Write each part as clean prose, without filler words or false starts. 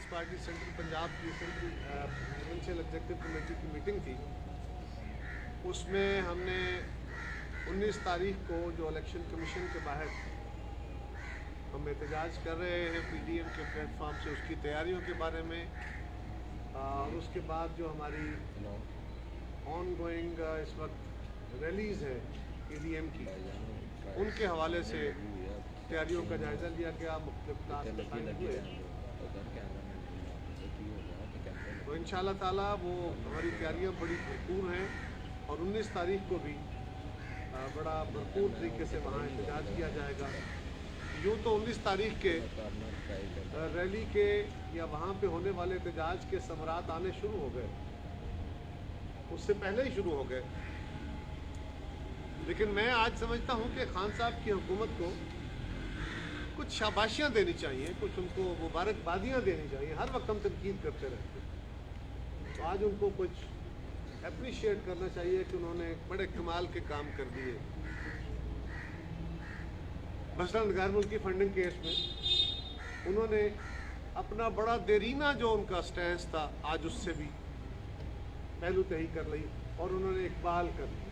Peoples party central Punjab की central provincial executive committee की meeting थी। उसमें हमने 19 तारीख को जो इलेक्शन कमीशन के बाहर हम एहतजाज कर रहे हैं पीडीएम के प्लेटफॉर्म से, उसकी तैयारियों के बारे में और उसके बाद जो हमारी ऑन गोइंग इस वक्त रैलीज़ है पीडीएम की, उनके हवाले से तैयारियों का जायज़ा लिया गया। मुख्तलिफ टास्क डिफाइन हुए तो इंशाअल्लाह ताला वो हमारी तैयारियां बड़ी भरपूर हैं और 19 तारीख को भी बड़ा भरपूर तरीके से वहाँ एहतजाज किया जाएगा। यूँ तो 19 तारीख के रैली के या वहाँ पे होने वाले एहतजाज के समरात आने शुरू हो गए, उससे पहले ही शुरू हो गए। लेकिन मैं आज समझता हूँ कि खान साहब की हुकूमत को कुछ शाबाशियाँ देनी चाहिए, कुछ उनको मुबारकबादियाँ देनी चाहिए। हर वक्त हम तनकीद करते रहते हैं, तो आज उनको कुछ अप्रिशिएट करना चाहिए कि उन्होंने बड़े कमाल के काम कर दिए। मसलन गैर मुल्की फंडिंग केस में उन्होंने अपना बड़ा देरीना जो उनका स्टैंस था, आज उससे भी पहलू तही कर ली और उन्होंने इकबाल कर लिया,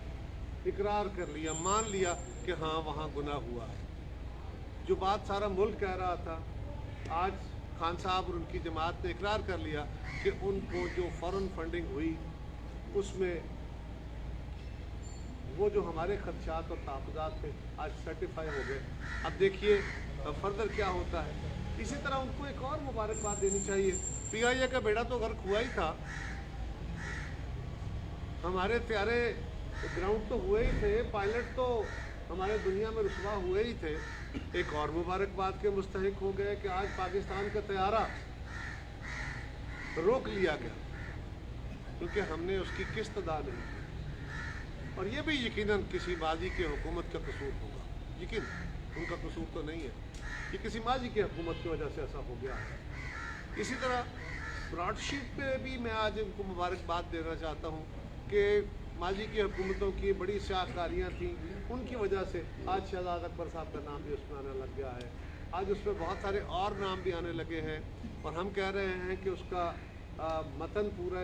इकरार कर लिया, मान लिया कि हाँ वहाँ गुनाह हुआ है। जो बात सारा मुल्क कह रहा था, आज खान साहब और उनकी जमात ने इकरार कर लिया कि उनको जो फॉरेन फंडिंग हुई उसमें वो जो हमारे खदशात और तहफ़्फ़ुज़ात थे आज सर्टिफाई हो गए। अब देखिए फर्दर क्या होता है। इसी तरह उनको एक और मुबारकबाद देनी चाहिए। पीआईए का बेड़ा तो गर्क हुआ ही था, हमारे प्यारे ग्राउंड तो हुए ही थे, पायलट तो हमारे दुनिया में रुसवा हुए ही थे। एक और मुबारकबाद के मुस्तहिक हो गए कि आज पाकिस्तान का तैयारा रोक लिया गया क्योंकि हमने उसकी किस्त अदा नहीं की। और ये भी यकीनन किसी माजी की हुकूमत का कसूर होगा, यकीन उनका कसूर तो नहीं है, ये किसी माजी की हुकूमत की वजह से ऐसा हो गया है। इसी तरह ब्रॉडशीट पे भी मैं आज इनको मुबारकबाद देना चाहता हूँ कि माजी की हुकूमतों की बड़ी शाहकारियाँ थीं, उनकी वजह से आज शहजाद अकबर साहब का नाम भी उसमें आने लग गया है। आज उसमें बहुत सारे और नाम भी आने लगे हैं और हम कह रहे हैं कि उसका मतन पूरा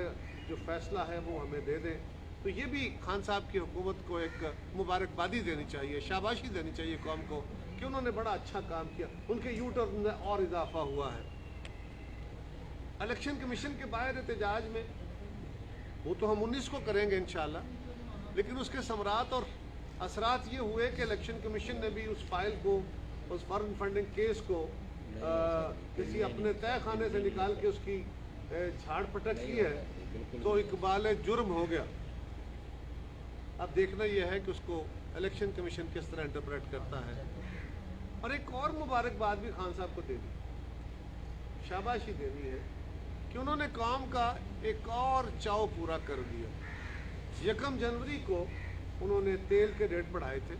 जो फैसला है वो हमें दे दें। तो ये भी खान साहब की हुकूमत को एक मुबारकबादी देनी चाहिए, शाबाशी देनी चाहिए कौम को कि उन्होंने बड़ा अच्छा काम किया, उनके यू टर्न में और इजाफा हुआ है। इलेक्शन कमीशन के बाहर एहतजाज में वो तो हम 19 को करेंगे इंशाल्लाह, लेकिन उसके समरात और असरात ये हुए कि इलेक्शन कमीशन ने भी उस फाइल को, उस फॉरेन फंडिंग केस को किसी अपने तय खाने से निकाल के उसकी झाड़ पटक की है, तो इकबाल जुर्म हो गया। अब देखना यह है कि उसको इलेक्शन कमीशन किस तरह इंटरप्रेट करता है। और एक और मुबारकबाद भी खान साहब को देनी, शाबाशी देनी है कि उन्होंने कौम का एक और चाव पूरा कर दिया। 1 जनवरी को उन्होंने तेल के रेट बढ़ाए थे,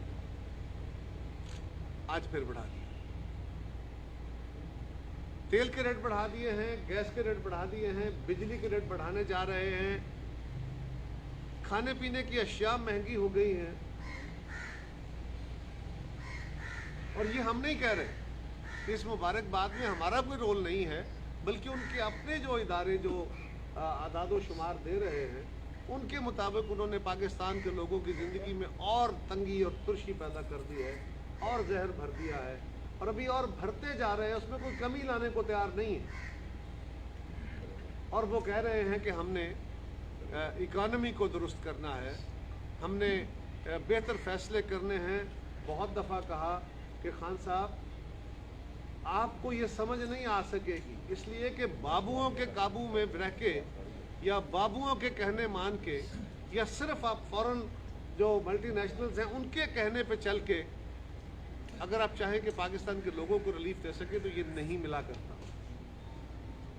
आज फिर बढ़ा दिए। तेल के रेट बढ़ा दिए हैं, गैस के रेट बढ़ा दिए हैं, बिजली के रेट बढ़ाने जा रहे हैं, खाने पीने की अशिया महंगी हो गई हैं। और ये हम नहीं कह रहे, इस मुबारकबाद में हमारा कोई रोल नहीं है, बल्कि उनके अपने जो इदारे जो आदादो शुमार दे रहे हैं उनके मुताबिक उन्होंने पाकिस्तान के लोगों की ज़िंदगी में और तंगी और तुर्शी पैदा कर दी है और जहर भर दिया है और अभी और भरते जा रहे हैं, उसमें कोई कमी लाने को तैयार नहीं है। और वो कह रहे हैं कि हमने इकॉनमी को दुरुस्त करना है, हमने बेहतर फैसले करने हैं। बहुत दफ़ा कहा कि खान साहब आपको ये समझ नहीं आ सकेगी, इसलिए कि बाबुओं के काबू में रह के या बाबुओं के कहने मान के या सिर्फ आप फॉरेन जो मल्टीनेशनल्स हैं उनके कहने पे चल के अगर आप चाहें कि पाकिस्तान के लोगों को रिलीफ दे सके तो ये नहीं मिला करता।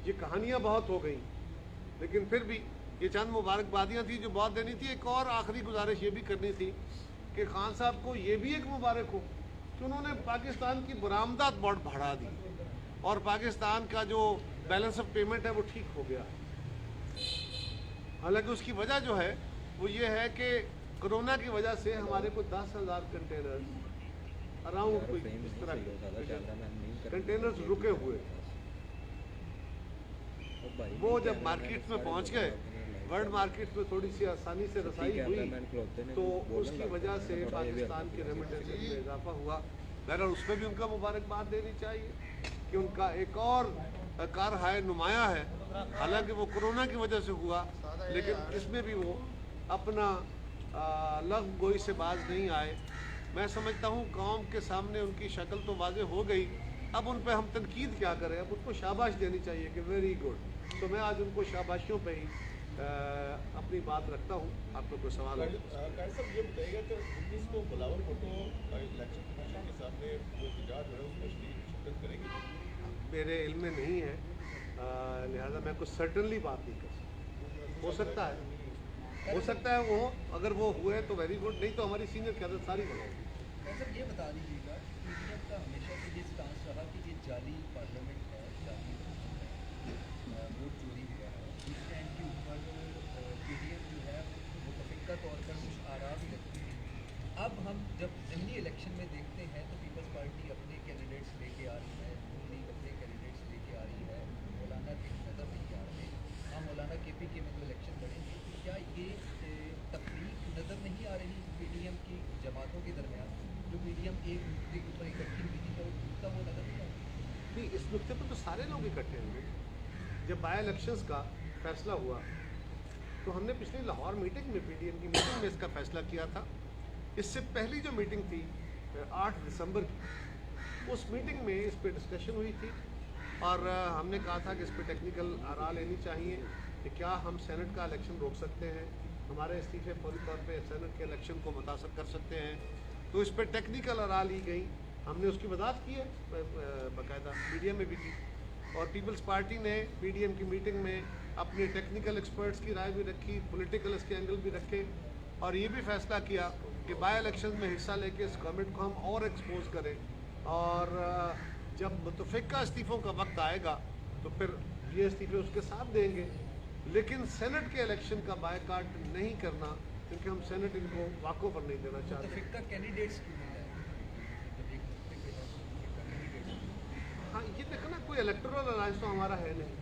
ये कहानियाँ बहुत हो गई, लेकिन फिर भी ये चंद मुबारकबादियाँ थी जो बहुत देनी थी। एक और आखिरी गुजारिश ये भी करनी थी कि खान साहब को ये भी एक मुबारक हो कि उन्होंने पाकिस्तान की बरामदात बहुत बढ़ा दी और पाकिस्तान का जो बैलेंस ऑफ पेमेंट है वो ठीक हो गया। हालांकि उसकी वजह जो है वो ये है कि कोरोना की वजह से हमारे को 10,000 कंटेनर्स अराउंड कोई इस तरह के कंटेनर्स रुके हुए। वो जब मार्केट में पहुंच गए, वर्ल्ड मार्केट में थोड़ी सी आसानी से रसाई हुई, तो उसकी वजह से पाकिस्तान की रेमिटेंसेस में इजाफा हुआ। बहरहाल उसमें भी उनका मुबारकबाद देनी चाहिए कि उनका एक और कारहाय नुमाया है। हालांकि वो कोरोना की वजह से हुआ, लेकिन इसमें भी वो अपना लग गोई से बाज नहीं आए। मैं समझता हूँ कौम के सामने उनकी शक्ल तो वाज़े हो गई, अब उन पर हम तनकीद क्या करें, अब उनको शाबाश देनी चाहिए कि वेरी गुड। तो मैं आज उनको शाबाशियों पे ही अपनी बात रखता हूँ। आपको कोई सवाल है? साहब ये बताइएगा कि 19 को बिलावल भुट्टो इलेक्शन कमीशन के सामने जो एहतजाज है उसमें शिरकत करेंगे? मेरे इल्म में नहीं है, लिहाजा मैं कुछ सर्टनली बात नहीं कर सकता। हो सकता है वो, अगर वो हुए तो वेरी गुड, नहीं तो हमारी सीनियर क्यादत सारी बनाएगी। सर ये बता दीजिएगा कि पीडीएम का हमेशा से ये स्टांस रहा कि ये जाली पार्लियामेंट है, जाली वोट चोरी हुआ है। इस स्टैंड के ऊपर पीडीएम जो है मुतफिका तौर पर कुछ आरा भी रखती है। अब हम जब ज़िमनी इलेक्शन में देखते हैं तो पीपल्स पार्टी अपने कैंडिडेट्स लेके आ रही है, नून लीग अपने कैंडिडेट्स लेके आ रही है, मौलाना के नज़र नहीं आ रहे। हाँ, मौलाना KPK में तो इलेक्शन लड़ेंगे, तो क्या ये तफरीक नज़र नहीं आ रही पीडीएम की जमातों के दरमियान? जो पीडीएम एक नुकते के ऊपर इकट्ठी हुई थी, तो टूटता वो नज़र नहीं आता? नहीं, इस नुकते पर तो सारे लोग इकट्ठे हुए। जब बाई इलेक्शंस का फैसला हुआ तो हमने पिछली लाहौर मीटिंग में, पीडीएम की मीटिंग में इसका फैसला किया था। इससे पहली जो मीटिंग थी 8 दिसंबर की, उस मीटिंग में इस पर डिस्कशन हुई थी और हमने कहा था कि इस पर टेक्निकल आरा लेनी चाहिए कि क्या हम सेनेट का इलेक्शन रोक सकते हैं, हमारे इस्तीफे फौरी तौर पे सेनेट के इलेक्शन को मुतासर कर सकते हैं। तो इस पर टेक्निकल आरा ली गई, हमने उसकी वजाहत की है, बाकायदा मीडिया में भी की, और पीपल्स पार्टी ने पीडीएम की मीटिंग में अपने टेक्निकल एक्सपर्ट्स की राय भी रखी, पॉलिटिकल इसके एंगल भी रखे, और ये भी फैसला किया कि बाई इलेक्शन में हिस्सा लेके इस गवर्नमेंट को हम और एक्सपोज करें, और जब मुतफिका इस्तीफ़ों का वक्त आएगा तो फिर ये इस्तीफे उसके साथ देंगे। लेकिन सेनेट के इलेक्शन का बायकाट नहीं करना, क्योंकि हम सेनेट इनको वाकों पर नहीं देना चाहते। मुतफिका कैंडिडेट्स क्यों नहीं लाए? हाँ, ये देखो ना, कोई इलेक्टोरल अलायंस तो हमारा है नहीं,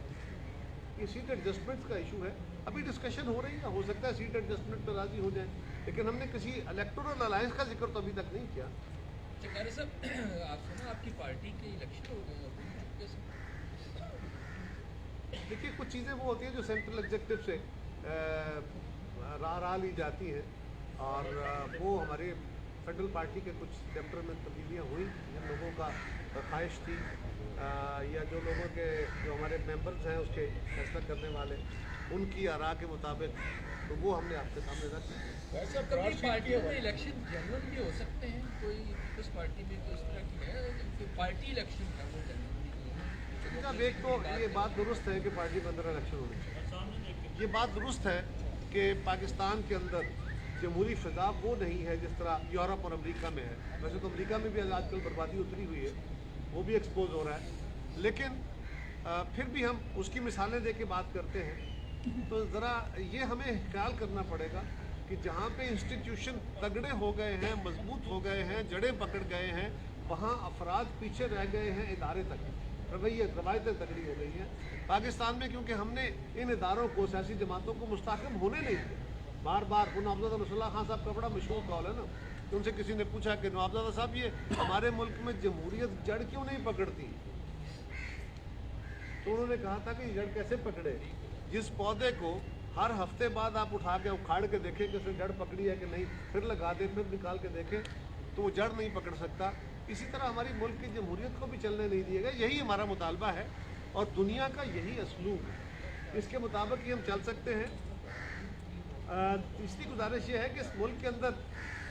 ये सीट एडजस्टमेंट्स का इशू है। अभी डिस्कशन हो रही है, हो सकता है सीट एडजस्टमेंट पर राजी हो जाए, लेकिन हमने किसी इलेक्टोरल अलायंस का जिक्र तो अभी तक नहीं किया। चकारी साहब, आप सुना आपकी पार्टी के इलेक्शन हो गए अभी चुपके से? देखिए, कुछ चीज़ें वो होती हैं जो सेंट्रल एग्जेक्टिव से राह ली जाती हैं, और वो हमारे फेडरल पार्टी के कुछ चैप्टर में तब्दीलियाँ हुई, जिन लोगों का ख्वाहिश थी या जो लोगों के, जो हमारे मेंबर्स हैं उसके फैसला करने वाले, उनकी आरा के मुताबिक, तो वो हमने आपके सामने रख दी। वैसे कभी पार्टियों में इलेक्शन जनरल भी हो सकते हैं, कोई पीपल्स पार्टी में तो इस तरह की है कि पार्टी इलेक्शन है वो जनरल जब एक तो ये बात दुरुस्त है कि पार्टी के अंदर इलेक्शन होने चाहिए, ये बात दुरुस्त है कि पाकिस्तान के अंदर जमहूरी फिजा वो नहीं है जिस तरह यूरोप और अमेरिका में है। वैसे तो अमेरिका में भी आजकल बर्बादी उतरी हुई है, वो भी एक्सपोज हो रहा है, लेकिन फिर भी हम उसकी मिसालें दे के बात करते हैं। तो ज़रा ये हमें ख्याल करना पड़ेगा कि जहाँ पे इंस्टीट्यूशन तगड़े हो गए हैं, मजबूत हो गए हैं, जड़ें पकड़ गए हैं, वहाँ अफराद पीछे रह गए हैं, इदारे तक रवायतें तगड़ी हो गई हैं पाकिस्तान में, क्योंकि हमने इन इदारों को, सियासी जमातों को मुस्तहकम होने नहीं दिया। बार बार वो नवाबजादा नसरुल्लाह खान साहब का बड़ा मशहूर कॉल है ना, कि उनसे किसी ने पूछा कि नवाबजादा साहब, ये हमारे मुल्क में जमहूरियत जड़ क्यों नहीं पकड़ती? तो उन्होंने कहा था कि जड़ कैसे पकड़े? जिस पौधे को हर हफ्ते बाद आप उठा के उखाड़ के देखें कि उसने जड़ पकड़ी है कि नहीं, फिर लगा दें, फिर निकाल के देखें, तो वो जड़ नहीं पकड़ सकता। इसी तरह हमारी मुल्क की जमहूरियत को भी चलने नहीं दिएगा। यही हमारा मुतालबा है और दुनिया का यही असलूब है, इसके मुताबिक ही हम चल सकते हैं। तीसरी गुजारिश ये है कि इस मुल्क के अंदर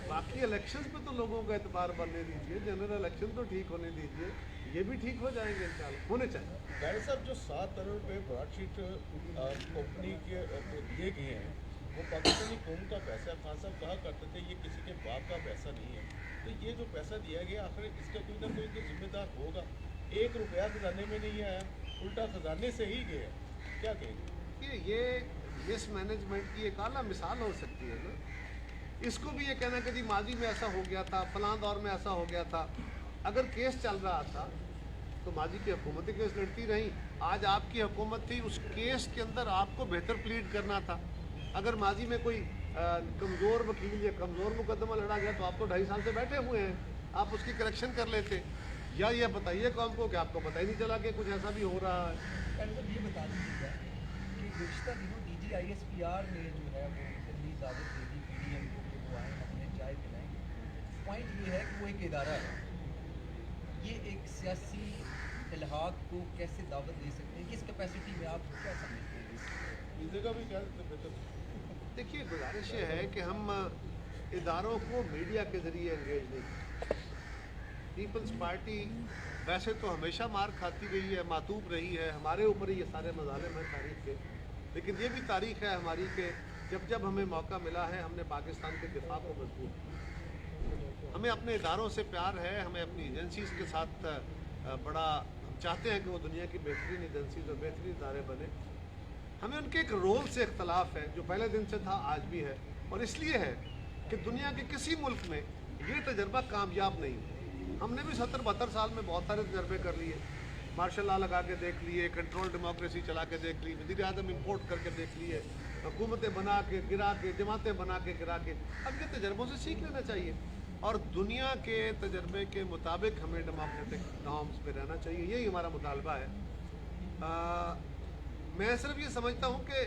बाकी इलेक्शंस पे तो लोगों का एतबार बनने दीजिए, जनरल इलेक्शन तो ठीक होने दीजिए, ये भी ठीक हो जाएंगे इंशाल्लाह, होने चाहिए। गाड़ी साहब, जो 7 अरब रुपये ब्रॉडशीट कंपनी के दिए गए हैं, वो पाकिस्तानी कौम का पैसा है। खान साहब कहा करते थे ये किसी के बाप का पैसा नहीं है, तो ये जो पैसा दिया गया आखिर इसका कोई ना कोई तो जिम्मेदार होगा। 1 रुपया खजाने में नहीं आया, उल्टा खजाने से ही गया, क्या कहेंगे? ये मिस मैनेजमेंट की एक आला मिसाल हो सकती है ना। इसको भी ये कहना कि जी माजी में ऐसा हो गया था, फलां दौर में ऐसा हो गया था। अगर केस चल रहा था तो माजी की हुकूमतें केस लड़ती रहीं, आज आपकी हुकूमत थी, उस केस के अंदर आपको बेहतर प्लीड करना था। अगर माजी में कोई कमज़ोर वकील या कमज़ोर मुकदमा लड़ा गया तो आप तो 2.5 साल से बैठे हुए हैं, आप उसकी करेक्शन कर लेते। या ये बताइए कौम को कि आपको पता ही नहीं चला कि कुछ ऐसा भी हो रहा है। मतलब ये बता दीजिएगा कि गुज़श्ता दिनों DGISPR ने जो है वो इतनी इजाज़त दे दी PDM को कि वो आए अपने चाय पिलाएँ। पॉइंट ये है कि वो एक इदारा है, ये एक सियासी इल्हाक को कैसे दावत दे सकते हैं, किस कैपेसिटी में आप क्या समझते हैं? इस जगह भी क्या बेहतर। देखिए, गुजारिश ये है कि हम इदारों को मीडिया के ज़रिए एंगेज नहीं करते। पीपल्स पार्टी वैसे तो हमेशा मार खाती रही है, मातूब रही है, हमारे ऊपर ही ये सारे मज़ालिम हैं तारीख के। लेकिन ये भी तारीख है हमारी कि जब जब हमें मौका मिला है हमने पाकिस्तान के दिफा को मजबूत किया। हमें अपने इदारों से प्यार है, हमें अपनी एजेंसीज़ के साथ बड़ा हम चाहते हैं कि वो दुनिया की बेहतरीन एजेंसीज और बेहतरीन इदारे बने। हमें उनके एक रोल से इख्तलाफ है जो पहले दिन से था, आज भी है, और इसलिए है कि दुनिया के किसी मुल्क में ये तजर्बा कामयाब नहीं है। हमने भी 70-72 साल में बहुत सारे तजर्बे कर लिए, मार्शल लॉ लगा के देख लिए, कंट्रोल डेमोक्रेसी चला के देख ली, वज़ीर आज़म इम्पोर्ट करके देख लिए, हुकूमतें बना के गिरा के, जमातें बना के गिरा के। अब ये तजर्बों से सीख लेना चाहिए और दुनिया के तजर्बे के मुताबिक हमें डेमोक्रेटिक नॉर्म्स पे रहना चाहिए, यही हमारा मुतालबा है। मैं सिर्फ ये समझता हूँ कि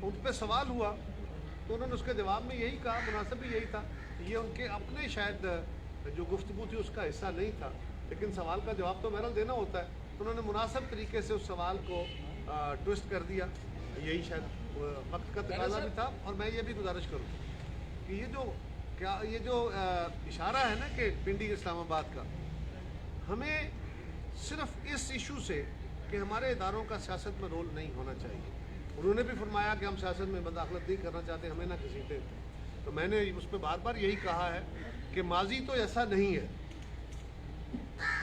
उन पर सवाल हुआ तो उन्होंने उसके जवाब में यही कहा, मुनासिब भी यही था। ये उनके अपने शायद जो गुफ्तगू थी उसका हिस्सा नहीं था, लेकिन सवाल का जवाब तो बहरहाल देना होता है, तो उन्होंने मुनासिब तरीके से उस सवाल को ट्विस्ट कर दिया। यही शायद वक्त का तकाजा भी था। और मैं ये भी गुजारिश करूँ कि ये जो इशारा है ना कि पिंडी इस्लामाबाद का, हमें सिर्फ इस इशू से कि हमारे इदारों का सियासत में रोल नहीं होना चाहिए। उन्होंने भी फरमाया कि हम सियासत में मदाखलत नहीं करना चाहते, हमें ना घसीटे। तो मैंने उस पर बार बार यही कहा है कि माजी तो ऐसा नहीं है,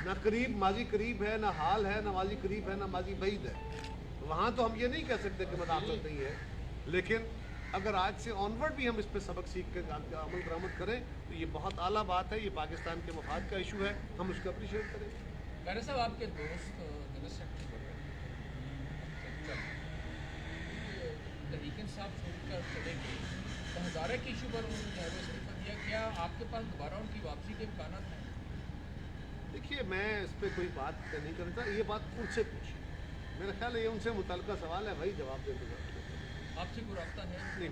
ना करीब माजी करीब है, ना हाल है, ना माजी करीब है, ना माजी बईद है। वहाँ तो हम ये नहीं कह सकते कि मदाखलत नहीं है, लेकिन अगर आज से ऑनवर्ड भी हम इस पर सबक सीख कर अमल दरामद करें तो ये बहुत आला बात है, ये पाकिस्तान के मफाद का इशू है, हम उसको अप्रिशिएट करें। खैर साहब, आपके दोस्त तरीक़न साहब छोड़कर चले गए तो हज़ारा के इशू पर उन्होंने इस्तीफा दिया, क्या आपके पास दोबारा उनकी वापसी के इम्कानात हैं? देखिए, मैं इस पर कोई बात नहीं करता, ये बात उनसे पूछिए, मेरा ख्याल है ये उनसे मुतल्लिका सवाल है, वही जवाब दे दूँगा। आपसे कोई रास्ता है? नहीं,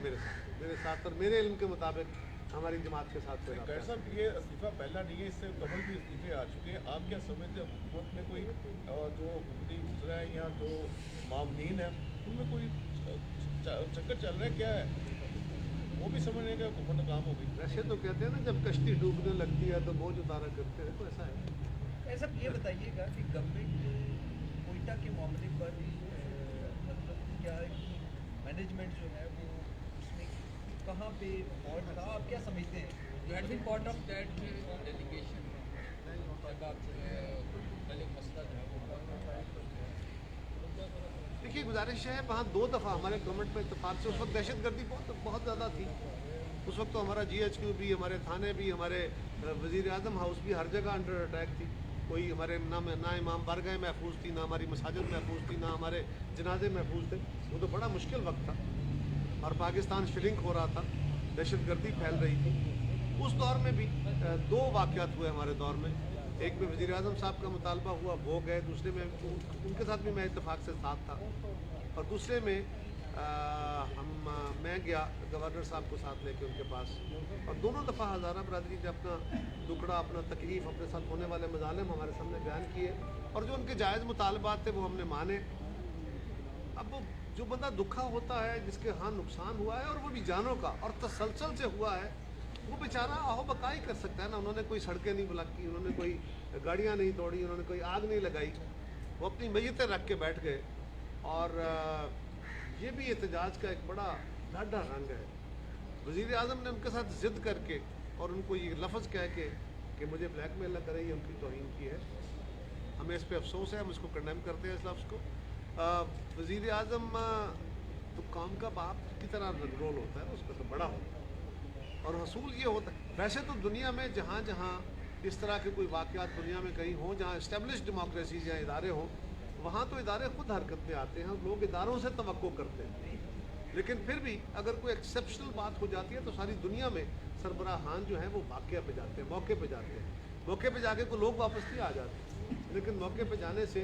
मेरे साथ और मेरे इल्म के मुताबिक हमारी जमात के साथ कोई रास्ता खैर साहब, ये इस्तीफा पहला नहीं है, इससे कबल भी इस्तीफे आ चुके हैं। आप क्या समझते हैं हुकूमत में कोई जो हुकूमती गुजरा है या जो मामलीन है उनमें कोई चक्कर चल रहा है, क्या है वो भी समझने का हुकूमत काम हो गई? वैसे तो कहते हैं ना, जब कश्ती डूबने लगती है तो बोझ उतारा करते हैं, तो ऐसा है। ऐसा ये बताइएगा कि गवर्नमेंट कोयटा के मामले पर मतलब क्या है कि मैनेजमेंट जो है वो उसमें कहाँ पे और था, आप क्या समझते हैं? You had been part of that delegation जब आप पहले मसला जो है वो देखिए, गुजारिश है, वहाँ 2 दफ़ा हमारे गवर्नमेंट में इत्तेफाक से, उस वक्त दहशतगर्दी बहुत ज़्यादा थी। उस वक्त तो हमारा GHQ भी, हमारे थाने भी, हमारे वज़ीर आज़म हाउस भी हर जगह अंडर अटैक थी। कोई हमारे ना इमाम बारगाह महफूज थी, ना हमारी मसाजिद महफूज थी, ना हमारे जनाजे महफूज थे। वो तो बड़ा मुश्किल वक्त था और पाकिस्तान श्रिंक हो रहा था, दहशतगर्दी फैल रही थी। उस दौर में भी 2 वाक़यात हुए हमारे दौर में। एक में वज़ीर आज़म साहब का मुतालबा हुआ, वो गए, दूसरे में उनके साथ भी मैं इत्तेफाक से साथ था, और दूसरे में मैं गया गवर्नर साहब को साथ लेके उनके पास, और दोनों दफ़ा हज़ारा बरादरी ने अपना दुखड़ा, अपना तकलीफ़, अपने साथ होने वाले मज़ालिम हमारे सामने बयान किए, और जो उनके जायज़ मुतालबात थे वो हमने माने। अब वो जो बंदा दुखा होता है, जिसके यहाँ नुकसान हुआ है और वो भी जानों का और तसलसल से हुआ है, वो बेचारा आहो बका ही कर सकता है ना। उन्होंने कोई सड़कें नहीं ब्लॉक की, उन्होंने कोई गाड़ियाँ नहीं तोड़ी, उन्होंने कोई आग नहीं लगाई, वो अपनी मैयतें रख के बैठ गए। और ये भी एहतजाज का एक बड़ा डाढ़ा रंग है। वज़ीर आज़म ने उनके साथ ज़िद करके और उनको ये लफ्ज़ कह के कि मुझे ब्लैकमेल न करें, ये उनकी तौहीन की है। हमें इस पर अफसोस है, हम इसको कंडेम करते हैं इस लफ्ज़ को। वज़ीर आज़म तो कौम का बाप की तरह रोल होता है, उसका तो बड़ा होता है, और हसूल ये होता है। वैसे तो दुनिया में जहाँ जहाँ इस तरह के कोई वाक़यात दुनिया में कहीं हों, जहाँ इस्टेब्लिश डेमोक्रेसीज या इदारे हों, वहाँ तो इदारे खुद हरकत में आते हैं, लोग इदारों से तवक्को करते हैं। लेकिन फिर भी अगर कोई एक्सेप्शनल बात हो जाती है तो सारी दुनिया में सरबराहान जो हैं वो वाक़या पे जाते हैं, मौके पे जाते हैं। मौके पे जाके को लोग वापस नहीं आ जाते, लेकिन मौके पे जाने से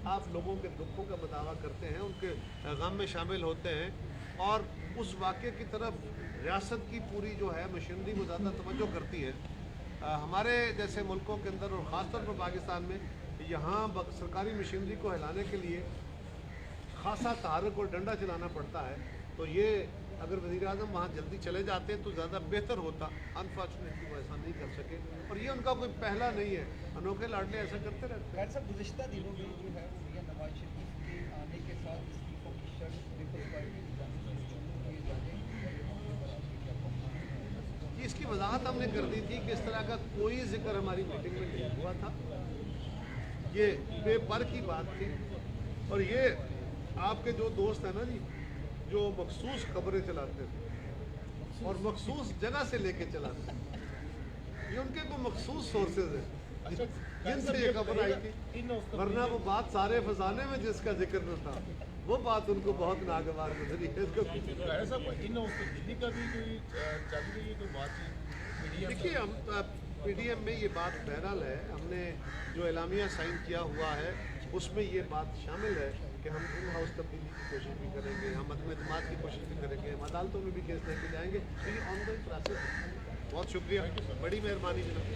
आप लोगों के दुखों का बतावा करते हैं, उनके गम में शामिल होते हैं और उस वाक़े की तरफ रियासत की पूरी जो है मशीनरी वो ज़्यादा तवज्जो करती है। हमारे जैसे मुल्कों के अंदर और ख़ासतौर पर पाकिस्तान में यहाँ सरकारी मशीनरी को हिलाने के लिए खासा तहारक और डंडा चलाना पड़ता है। तो ये अगर वज़ीर-ए-आज़म वहाँ जल्दी चले जाते हैं तो ज़्यादा बेहतर होता। अनफॉर्चुनेटली वो ऐसा नहीं कर सके और ये उनका कोई पहला नहीं है, अनोखे लाडले ऐसा करते रहते हैं। खैर साहब, गुज़िश्ता दिनों में जो है वो मियां नवाज शरीफ के आने के साथ इस्तीफों की शर्त पीपल्स पार्टी की जाने से शुरू किए जाने पर आपकी क्या कहना है? कि इसकी वजाहत हमने कर दी थी कि इस तरह का कोई जिक्र हमारी मीटिंग में नहीं हुआ था, ये पेपर की बात थी। और ये आपके जो दोस्त हैं ना जी, जो मखसूस खबरें चलाते थे और मखसूस जगह से लेके चलाते थे, ये उनके को मखसूस सोर्सेज हैं जिनसे ये खबर आई थी, वरना वो बात सारे फसाने में जिसका जिक्र न था वो बात उनको बहुत नागवार गुजरी है। ऐसा इन दिल्ली का भी कोई चल रही है कोई बातचीत? देखिए, हम पीडीएम में ये बात बहरहाल है, हमने जो एलामिया साइन किया हुआ है उसमें ये बात शामिल है कि हम इन हाउस तब्दीली की कोशिश भी करेंगे, हम अदम एतमाद की कोशिश भी करेंगे, हम अदालतों में भी केस लेके जाएंगे। तो ये ऑनगोइंग प्रोसेस है। बहुत शुक्रिया, बड़ी मेहरबानी जनाब।